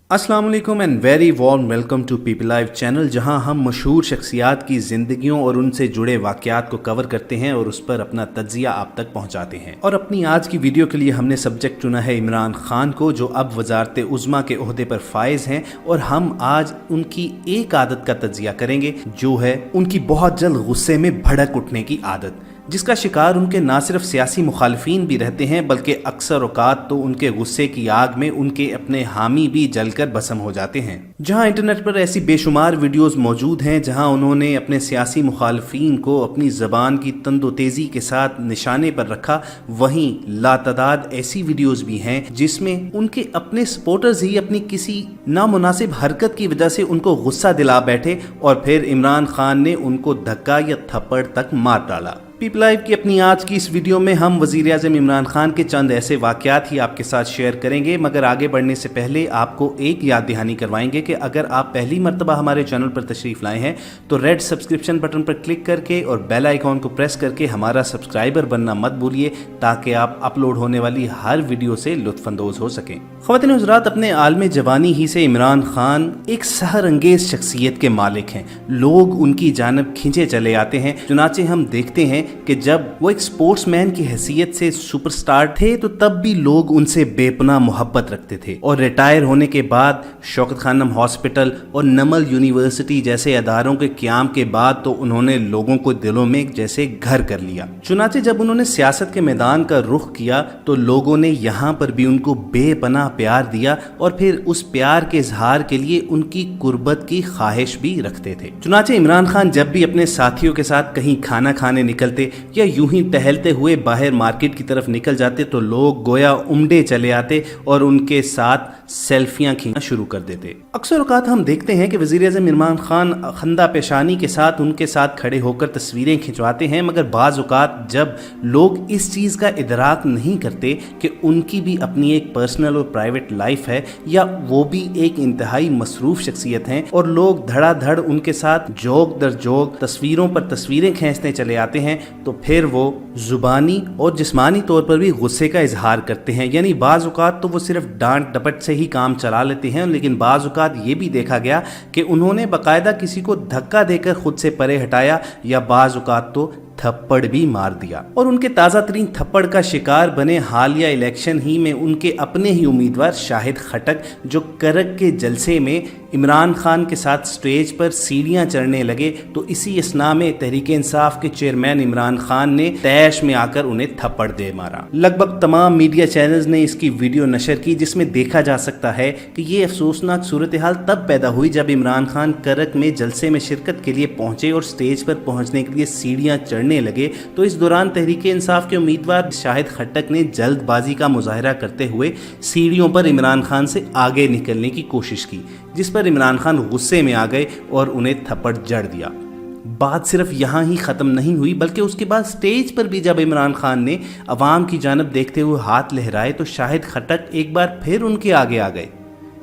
अस्सलाम वालेकुम and very warm welcome to people live channel, जहां हम मशहूर शख्सियात की ज़िंदगियों और उनसे जुड़े वाक़यात को कवर करते हैं और उस पर अपना तज्ज़िया आप तक पहुंचाते हैं। और अपनी आज की वीडियो के लिए हमने सब्जेक्ट चुना है इमरान खान को, जो अब वज़ारत उज़्मा के ओहदे पर फाइज हैं। और हम आज उनकी एक आदत का तज्ज़िया करेंगे, जो है उनकी बहुत जल्द गुस्से में भड़क उठने की आदत, जिसका शिकार उनके ना सिर्फ सियासी मुखालिफिन भी रहते हैं, बल्कि अक्सर औकात तो उनके गुस्से की आग में उनके अपने हामी भी जलकर भस्म हो जाते हैं। जहां इंटरनेट पर ऐसी बेशुमार वीडियोस मौजूद हैं जहां उन्होंने अपने सियासी मुखालिफिन को अपनी ज़बान की तंदो तेज़ी के साथ निशाने पर रखा, वहीं लातादाद ऐसी वीडियोस भी हैं जिसमें उनके अपने सपोर्टर्स ही अपनी किसी नामुनासिब हरकत की वजह से उनको गुस्सा दिला बैठे और फिर इमरान खान ने उनको धक्का या थप्पड़ तक मार डाला। पीपल लाइव की अपनी आज की इस वीडियो में हम वज़ीर आज़म इमरान खान के चंद ऐसे वाक़यात ही आपके साथ शेयर करेंगे, मगर आगे बढ़ने से पहले आपको एक याद दहानी करवाएंगे कि अगर आप पहली मर्तबा हमारे चैनल पर तशरीफ़ लाए हैं तो रेड सब्सक्रिप्शन बटन पर क्लिक करके और बेल आइकॉन को प्रेस करके हमारा सब्सक्राइबर बनना मत भूलिए, ताकि आप अपलोड होने वाली हर वीडियो से लुत्फ़अंदोज़ हो सकें। ख़वातीन हज़रात, अपने आलम जवानी ही से इमरान खान एक सहर अंगेज़ शख्सियत के मालिक हैं। लोग उनकी जानब खींचे चले आते हैं। चुनाचे हम देखते हैं कि जब वो एक स्पोर्ट्समैन की हैसियत से सुपरस्टार थे तो तब भी लोग उनसे बेपनाह मोहब्बत रखते थे, और रिटायर होने के बाद शौकत खानम हॉस्पिटल और नमल यूनिवर्सिटी जैसे अदारों के क़याम के बाद तो उन्होंने लोगों को दिलों में जैसे घर कर लिया। चुनाचे जब उन्होंने सियासत के मैदान का रुख किया तो लोगों ने यहाँ पर भी उनको बेपनाह प्यार दिया और फिर उस प्यार के इजहार के लिए उनकी कुर्बत की ख्वाहिश भी रखते थे। चुनाचे इमरान खान जब भी अपने साथियों के साथ कहीं खाना खाने निकलते या यूं ही टहलते हुए बाहर मार्केट की तरफ निकल जाते तो लोग गोया उमड़े चले आते और उनके साथ सेल्फियां खींचना शुरू कर देते। अक्सर औकात हम देखते हैं कि वज़ीर आज़म इमरान खान खंदा पेशानी के साथ उनके साथ खड़े होकर तस्वीरें खिंचवाते हैं, मगर बाज़ औकात जब लोग इस चीज़ का इदराक नहीं करते कि उनकी भी अपनी एक पर्सनल और प्राइवेट लाइफ है, या वो भी एक इंतहाई मसरूफ शख्सियत हैं, और लोग धड़ाधड़ उनके साथ जोक दर जोक तस्वीरों पर तस्वीरें खींचते चले आते हैं, तो फिर वो जुबानी और जिस्मानी तौर पर भी गुस्से का इजहार करते हैं। यानी बाज़ औकात तो वो सिर्फ डांट डपट से ही काम चला लेते हैं, लेकिन बाज़ औकात ये भी देखा गया कि उन्होंने बाकायदा किसी को धक्का देकर खुद से परे हटाया, या बाज़ औकात तो थप्पड़ भी मार दिया। और उनके ताज़ा तरीन थप्पड़ का शिकार बने हालिया इलेक्शन ही में उनके अपने ही उम्मीदवार शाहिद खटक, जो करक के जलसे में इमरान खान के साथ स्टेज पर सीढ़ियां चढ़ने लगे, तो इसी असना में तहरीक इंसाफ के चेयरमैन इमरान खान ने तैश में आकर उन्हें थप्पड़ दे मारा। लगभग तमाम मीडिया चैनल्स ने इसकी वीडियो नशर की, जिसमें देखा जा सकता है कि ये अफसोसनाक सूरत हाल तब पैदा हुई जब इमरान खान करक में जलसे में शिरकत के लिए पहुंचे और स्टेज पर पहुंचने के लिए सीढ़ियां चढ़ने लगे। तो इस दौरान तहरीक इंसाफ के उम्मीदवार शाहिद खटक ने जल्दबाजी का मुजाहरा करते हुए सीढ़ियों पर इमरान खान से आगे निकलने की कोशिश की, जिस पर इमरान खान गुस्से में आ गए और उन्हें थप्पड़ जड़ दिया। बात सिर्फ यहाँ ही ख़त्म नहीं हुई, बल्कि उसके बाद स्टेज पर भी जब इमरान खान ने अवाम की जानब देखते हुए हाथ लहराए तो शाहिद खटक एक बार फिर उनके आगे आ गए,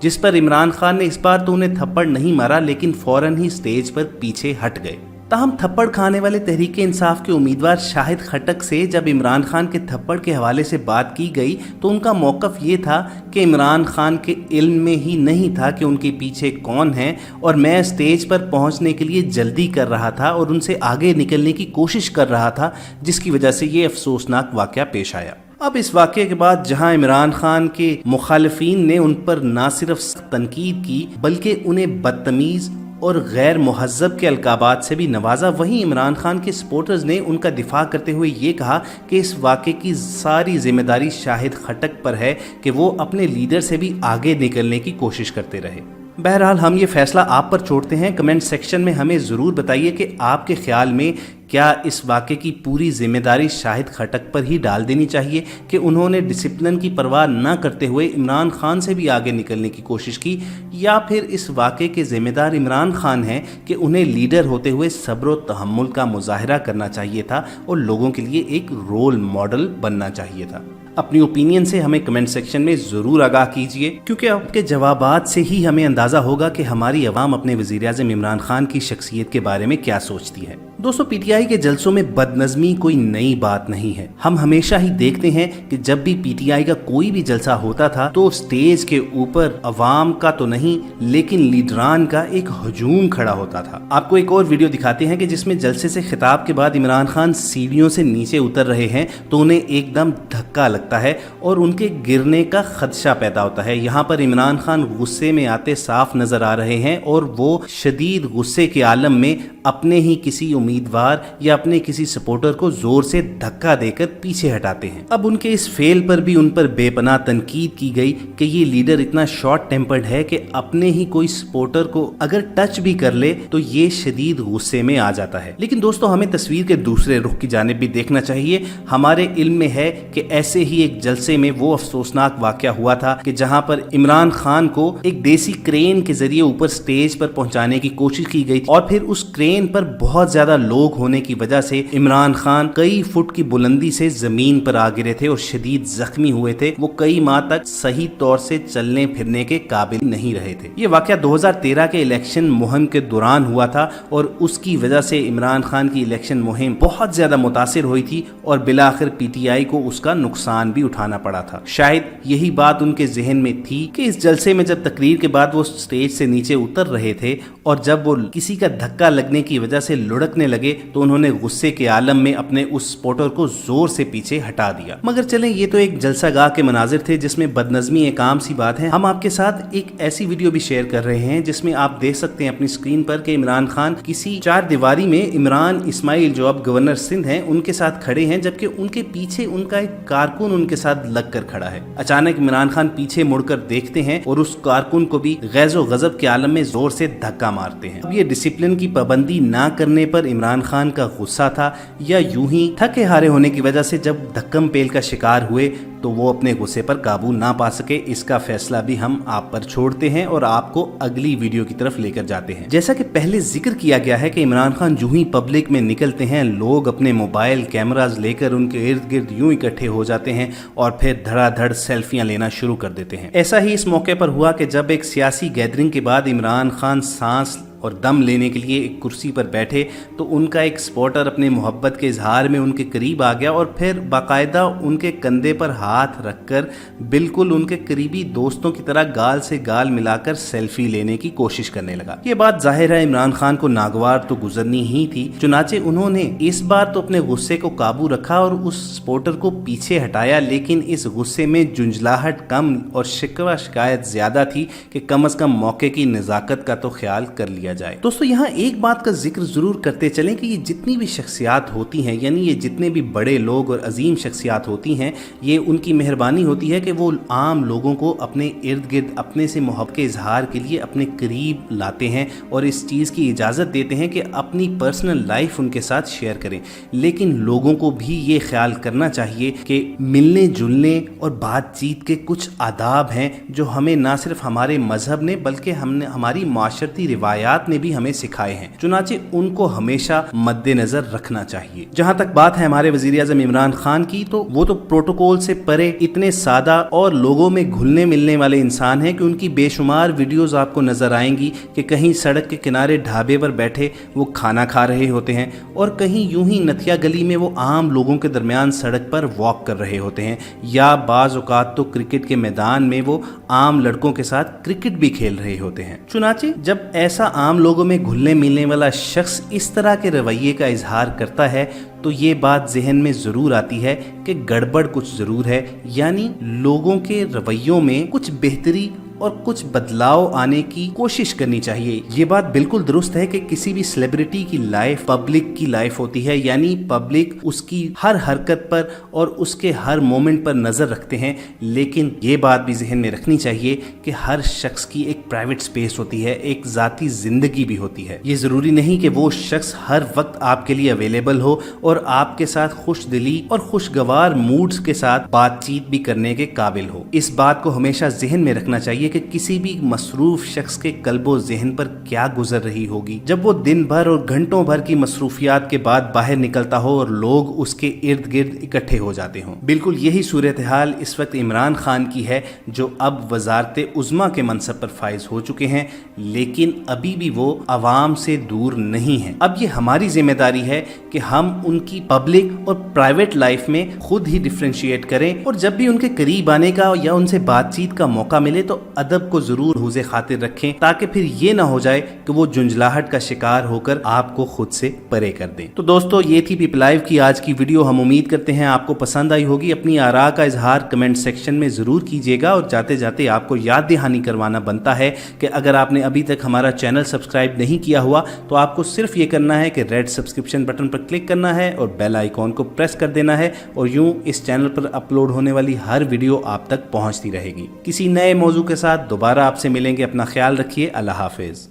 जिस पर इमरान खान ने इस बार तो उन्हें थप्पड़ नहीं मारा, लेकिन फौरन ही स्टेज पर पीछे हट गए। ताहम थप्पड़ खाने वाले तहरीक इंसाफ के उम्मीदवार शाहिद खटक से जब इमरान खान के थप्पड़ के हवाले से बात की गई तो उनका मौक़िफ़ ये था कि इमरान खान के इल्म में ही नहीं था कि उनके पीछे कौन है, और मैं स्टेज पर पहुंचने के लिए जल्दी कर रहा था और उनसे आगे निकलने की कोशिश कर रहा था, जिसकी वजह से ये अफसोसनाक वाक़या पेश आया। अब इस वाक़े के बाद जहां इमरान खान के मुखालिफिन ने उन पर ना सिर्फ तनकीद की बल्कि उन्हें बदतमीज़ और गैर मुहज़्ज़ब के अलकाबात से भी नवाजा, वहीं इमरान खान के सपोर्टर्स ने उनका दिफा करते हुए ये कहा कि इस वाक़े की सारी जिम्मेदारी शाहिद खटक पर है कि वो अपने लीडर से भी आगे निकलने की कोशिश करते रहे। बहरहाल हम ये फैसला आप पर छोड़ते हैं। कमेंट सेक्शन में हमें ज़रूर बताइए कि आपके ख्याल में क्या इस वाक़े की पूरी जिम्मेदारी शाहिद खटक पर ही डाल देनी चाहिए कि उन्होंने डिसिप्लिन की परवाह न करते हुए इमरान खान से भी आगे निकलने की कोशिश की, या फिर इस वाक़े के ज़िम्मेदार इमरान खान हैं कि उन्हें लीडर होते हुए सब्र व तहम्मुल का मुजाहरा करना चाहिए था और लोगों के लिए एक रोल मॉडल बनना चाहिए था। अपनी ओपिनियन से हमें कमेंट सेक्शन में जरूर आगाह कीजिए, क्योंकि आपके जवाबात से ही हमें अंदाजा होगा कि हमारी अवाम अपने वज़ीर-ए-आज़म इमरान खान की शख्सियत के बारे में क्या सोचती है। दोस्तों, पीटीआई के जलसों में बदनज़मी कोई नई बात नहीं है। हम हमेशा ही देखते हैं कि जब भी पीटीआई का कोई भी जलसा होता था तो स्टेज के ऊपर अवाम का तो नहीं लेकिन लीडरान का एक हजूम खड़ा होता था। आपको एक और वीडियो दिखाते हैं कि जिसमें जलसे से खिताब के बाद इमरान खान सीढ़ियों से नीचे उतर रहे हैं तो उन्हें एकदम धक्का लगता है और उनके गिरने का खदशा पैदा होता है। यहाँ पर इमरान खान गुस्से में आते साफ नजर आ रहे हैं और वो शदीद गुस्से के आलम में अपने ही किसी उम्मीदवार या अपने किसी सपोर्टर को जोर से धक्का देकर पीछे हटाते हैं। अब उनके इस फेल पर भी उन पर बेपनाह तनकीद की गई कि ये लीडर इतना शॉर्ट टेम्पर्ड है कि अपने ही कोई सपोर्टर को अगर टच भी कर ले तो ये शदीद गुस्से में आ जाता है। लेकिन दोस्तों, हमें तस्वीर के दूसरे रुख की जानिब भी देखना चाहिए। हमारे इल्म में है कि ऐसे ही एक जलसे में वो अफसोसनाक वाकया हुआ था कि जहां पर इमरान खान को एक देसी क्रेन के जरिए ऊपर स्टेज पर पहुंचाने की कोशिश की गई और फिर उस क्रेन पर बहुत ज्यादा लोग होने की वजह से इमरान खान कई फुट की बुलंदी से जमीन पर आ गिरे थे और शदीद जख्मी हुए थे। वो कई माह तक सही तौर से चलने फिरने के काबिल नहीं रहे थे। ये वाकया 2013 के इलेक्शन मुहिम के दौरान हुआ था और उसकी वजह से इमरान खान की इलेक्शन मुहिम बहुत ज्यादा मुतासिर हुई थी और बिलाखिर पीटीआई को उसका नुकसान भी उठाना पड़ा था। शायद यही बात उनके जहन में थी कि इस जलसे में जब तकरीर के बाद वो स्टेज से नीचे उतर रहे थे और जब वो किसी का धक्का लगने की वजह से लुढ़कने लगे तो उन्होंने गुस्से के आलम में अपने उस सपोर्टर को जोर से पीछे हटा दिया। मगर चलें, ये तो एक जलसागाह के मनाजिर थे जिसमें बदनज़मी एक आम सी बात है। हम आपके साथ एक ऐसी वीडियो भी शेयर कर रहे हैं जिसमें आप देख सकते हैं अपनी स्क्रीन पर कि इमरान खान किसी चार दीवारी में इमरान इस्माइल जो अब गवर्नर सिंध हैं उनके साथ खड़े हैं, जबकि उनके पीछे उनका एक कारकुन उनके साथ लग कर खड़ा है। अचानक इमरान खान पीछे मुड़कर देखते हैं और उस कारकुन को भी गैज़ो गज़ब के आलम में जोर से धक्का मारते हैं। अब ये डिसिप्लिन की पाबंदी ना करने पर इमरान खान का गुस्सा था या यूं ही थके हारे होने की वजह से जब धक्कम पेल का शिकार हुए तो वो अपने गुस्से पर काबू ना पा सके। इसका फैसला भी हम आप पर छोड़ते हैं और आपको अगली वीडियो की तरफ लेकर जाते हैं। जैसा कि पहले जिक्र किया गया है कि इमरान खान जो ही पब्लिक में निकलते हैं लोग अपने मोबाइल कैमराज लेकर उनके इर्द गिर्द यूं इकट्ठे हो जाते हैं और फिर धड़ाधड़ सेल्फियां लेना शुरू कर देते हैं। ऐसा ही इस मौके पर हुआ कि जब एक सियासी गैदरिंग के बाद इमरान खान सांस और दम लेने के लिए एक कुर्सी पर बैठे तो उनका एक सपोर्टर अपने मोहब्बत के इजहार में उनके करीब आ गया और फिर बाकायदा उनके कंधे पर हाथ रखकर बिल्कुल उनके करीबी दोस्तों की तरह गाल से गाल मिलाकर सेल्फी लेने की कोशिश करने लगा। ये बात जाहिर है इमरान खान को नागवार तो गुजरनी ही थी, चुनाचे उन्होंने इस बार तो अपने गुस्से को काबू रखा और उस सपोर्टर को पीछे हटाया, लेकिन इस गुस्से में जुंझलाहट कम और शिकवा शिकायत ज्यादा थी कि कम अज कम मौके की नजाकत का तो ख्याल कर लिया जाए। दोस्तों, यहाँ एक बात का जिक्र जरूर करते चलें कि ये जितनी भी शख्सियात होती हैं, यानी ये जितने भी बड़े लोग और अजीम शख्सियात होती हैं, ये उनकी मेहरबानी होती है कि वो आम लोगों को अपने इर्द गिर्द अपने से मोहब्बत के इजहार के लिए अपने करीब लाते हैं और इस चीज़ की इजाज़त देते हैं कि अपनी पर्सनल लाइफ उनके साथ शेयर करें। लेकिन लोगों को भी ये ख्याल करना चाहिए कि मिलने जुलने और बातचीत के कुछ आदाब हैं जो हमें ना सिर्फ हमारे मजहब ने बल्कि हमने हमारी माशरती रिवायात ने भी हमें सिखाए हैं। चुनाचे उनको हमेशा मद्देनजर रखना चाहिए। जहां तक बात है हमारे वजीर-ए-आज़म इमरान खान की, तो वो तो प्रोटोकॉल से परे इतने सादा और लोगों में घुलने मिलने वाले इंसान हैं कि उनकी बेशुमार वीडियोस आपको नजर आएंगी कि कहीं सड़क के किनारे ढाबे पर बैठे वो खाना खा रहे होते हैं और कहीं यूं ही नथिया गली में वो आम लोगों के दरमियान सड़क पर वॉक कर रहे होते हैं, या बाज औकात तो क्रिकेट के मैदान में वो आम लड़कों के साथ क्रिकेट भी खेल रहे होते हैं। चुनाचे जब ऐसा आम लोगों में घुलने मिलने वाला शख्स इस तरह के रवैये का इजहार करता है तो ये बात जहन में जरूर आती है कि गड़बड़ कुछ जरूर है, यानी लोगों के रवैयों में कुछ बेहतरी और कुछ बदलाव आने की कोशिश करनी चाहिए। ये बात बिल्कुल दुरुस्त है कि किसी भी सेलिब्रिटी की लाइफ पब्लिक की लाइफ होती है, यानी पब्लिक उसकी हर हरकत पर और उसके हर मोमेंट पर नजर रखते हैं, लेकिन ये बात भी जहन में रखनी चाहिए कि हर शख्स की एक प्राइवेट स्पेस होती है, एक जाती जिंदगी भी होती है। ये जरूरी नहीं कि वो शख्स हर वक्त आपके लिए अवेलेबल हो और आपके साथ खुश दिली और खुशगवार मूड्स के साथ बातचीत भी करने के काबिल हो। इस बात को हमेशा जहन में रखना चाहिए کریے کہ کسی بھی مصروف شخص کے قلب و ذہن پر کیا گزر رہی ہوگی جب وہ دن بھر اور گھنٹوں بھر کی مصروفیات کے بعد باہر نکلتا ہو اور لوگ اس کے ارد گرد اکٹھے ہو جاتے ہوں۔ بالکل یہی صورتحال اس وقت عمران خان کی ہے، جو اب وزارت عظمیٰ کے منصب پر فائز ہو چکے ہیں، لیکن ابھی بھی وہ عوام سے دور نہیں ہیں۔ اب یہ ہماری ذمہ داری ہے کہ ہم ان کی پبلک اور پرائیویٹ لائف میں خود ہی ڈفرینشیٹ کریں، اور جب بھی ان کے قریب آنے کا یا ان سے بات چیت کا موقع ملے تو ادب کو ضرور حوض خاطر رکھیں، تاکہ پھر یہ نہ ہو جائے کہ وہ جنجلاہٹ کا شکار ہو کر آپ کو خود سے پرے کر دیں۔ تو دوستو، یہ تھی پیپل لائیو کی آج کی ویڈیو۔ ہم امید کرتے ہیں آپ کو پسند آئی ہوگی۔ اپنی آراء کا اظہار کمنٹ سیکشن میں ضرور کیجیے گا، اور جاتے جاتے آپ کو یاد دہانی کروانا بنتا ہے کہ اگر آپ نے ابھی تک ہمارا چینل سبسکرائب نہیں کیا ہوا تو آپ کو صرف یہ کرنا ہے کہ ریڈ سبسکرپشن بٹن پر کلک کرنا ہے اور بیل آئیکن کو پریس کر دینا ہے، اور یوں اس چینل پر اپلوڈ ہونے والی ہر ویڈیو آپ تک پہنچتی رہے گی۔ کسی نئے موضوع کے ساتھ دوبارہ آپ سے ملیں گے۔ اپنا خیال رکھیے۔ اللہ حافظ۔